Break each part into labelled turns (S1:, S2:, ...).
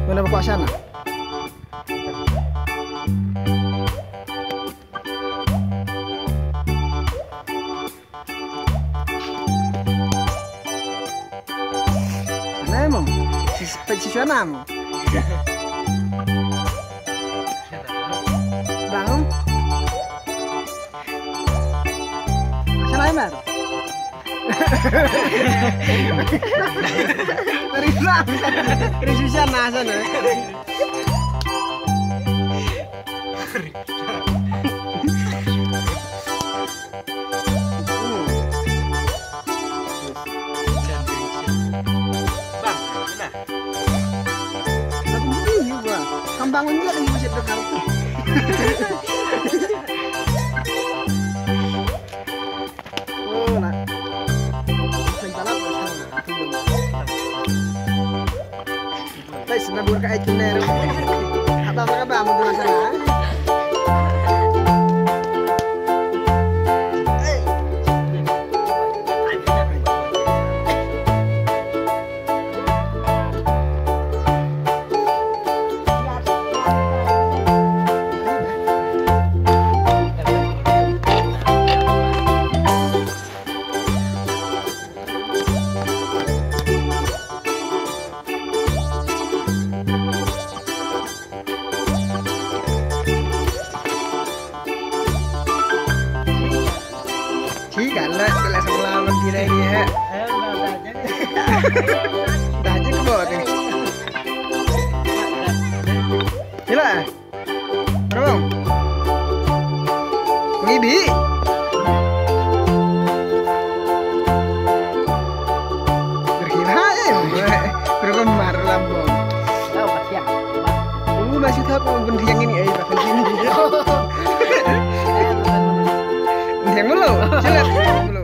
S1: Mana bapak sana? Sana emang? Si sana emang? Bangun? Sana emang? Dari belakang, dari susah nasan ya. Bangun dia lagi masih dekat. Oh, nak. Guys, nabur ka itinerary. Habang ka ba mo doon sana? Này ha. Dah je ke bawah ni. Gila. Berapa? Ngibi. Berkira bergemar lambung.
S2: Tahu masih ya.
S1: Masih tahu pun yang ini air bahkan sini. Yang belum. Jelas belum.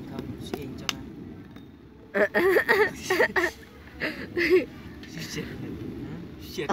S2: Kamu sih jangan. Shit.